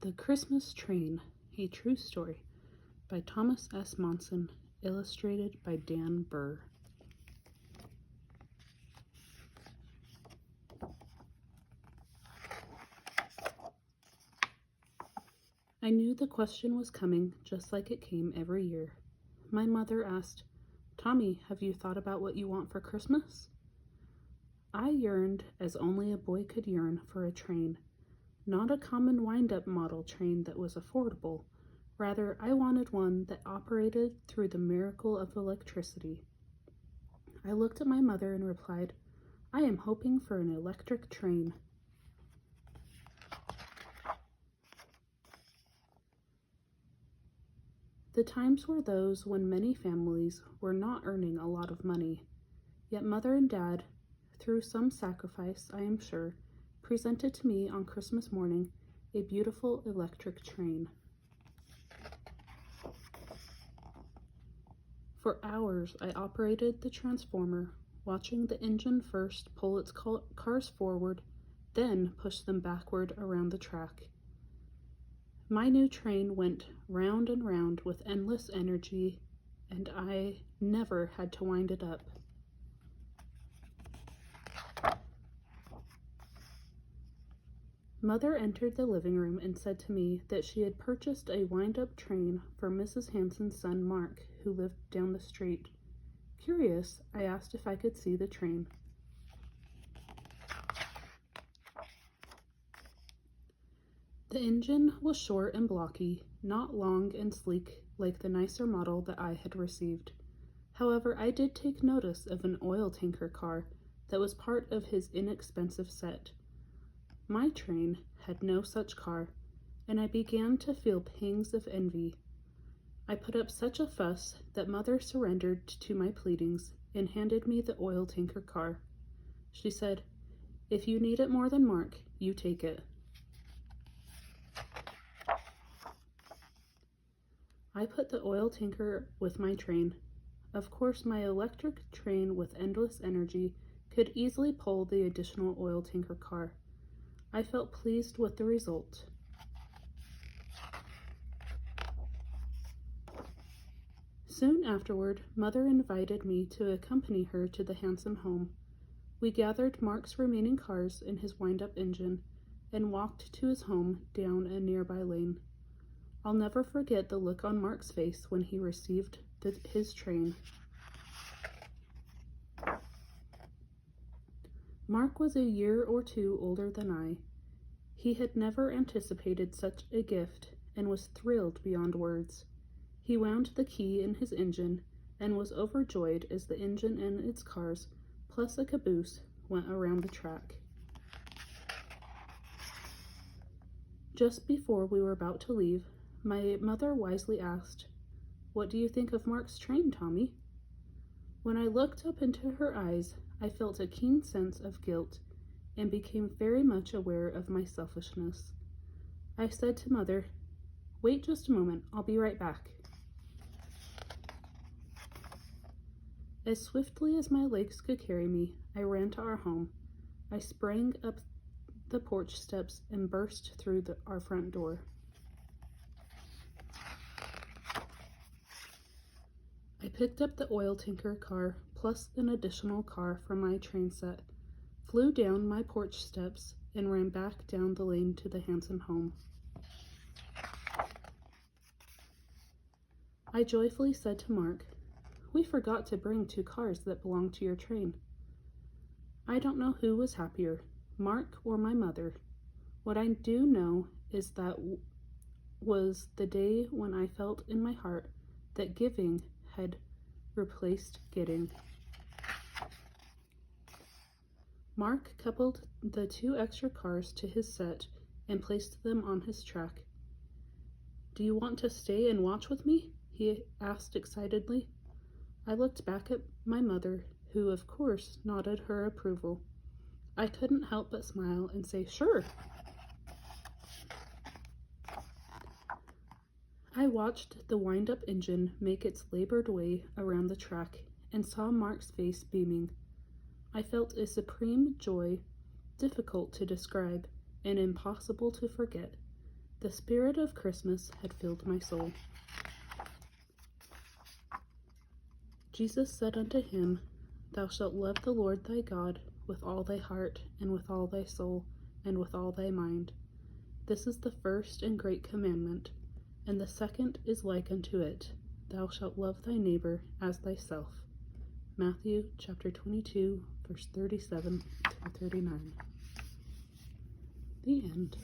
The Christmas Train, A True Story by Thomas S. Monson, illustrated by Dan Burr. I knew the question was coming just like it came every year. My mother asked, "Tommy, have you thought about what you want for Christmas?" I yearned as only a boy could yearn for a train. Not a common wind-up model train that was affordable. Rather, I wanted one that operated through the miracle of electricity. I looked at my mother and replied, "I am hoping for an electric train." The times were those when many families were not earning a lot of money. Yet Mother and Dad, through some sacrifice, I am sure, presented to me on Christmas morning a beautiful electric train. For hours I operated the transformer, watching the engine first pull its cars forward, then push them backward around the track. My new train went round and round with endless energy, and I never had to wind it up. Mother entered the living room and said to me that she had purchased a wind-up train for Mrs. Hanson's son Mark, who lived down the street. Curious, I asked if I could see the train. The engine was short and blocky, not long and sleek like the nicer model that I had received. However, I did take notice of an oil tanker car that was part of his inexpensive set. My train had no such car, and I began to feel pangs of envy. I put up such a fuss that Mother surrendered to my pleadings and handed me the oil tanker car. She said, "If you need it more than Mark, you take it." I put the oil tanker with my train. Of course, my electric train with endless energy could easily pull the additional oil tanker car. I felt pleased with the result. Soon afterward, Mother invited me to accompany her to the Hanson home. We gathered Mark's remaining cars in his wind-up engine and walked to his home down a nearby lane. I'll never forget the look on Mark's face when he received his train. Mark was a year or two older than I. He had never anticipated such a gift and was thrilled beyond words. He wound the key in his engine and was overjoyed as the engine and its cars, plus a caboose, went around the track. Just before we were about to leave, my mother wisely asked, "What do you think of Mark's train, Tommy?" When I looked up into her eyes, I felt a keen sense of guilt and became very much aware of my selfishness. I said to Mother, "Wait just a moment, I'll be right back." As swiftly as my legs could carry me, I ran to our home. I sprang up the porch steps and burst through our front door. I picked up the oil tanker car plus an additional car from my train set, flew down my porch steps, and ran back down the lane to the Hanson home. I joyfully said to Mark, "We forgot to bring 2 cars that belong to your train." I don't know who was happier, Mark or my mother. What I do know is that was the day when I felt in my heart that giving had replaced getting. Mark coupled the 2 extra cars to his set and placed them on his track. "Do you want to stay and watch with me?" he asked excitedly. I looked back at my mother, who of course nodded her approval. I couldn't help but smile and say, "Sure." I watched the wind-up engine make its labored way around the track and saw Mark's face beaming. I felt a supreme joy, difficult to describe and impossible to forget. The spirit of Christmas had filled my soul. Jesus said unto him, Thou shalt love the Lord thy God with all thy heart, and with all thy soul, and with all thy mind. This is the first and great commandment, and the second is like unto it, Thou shalt love thy neighbor as thyself. Matthew chapter 22, verse 37 through 39. The end.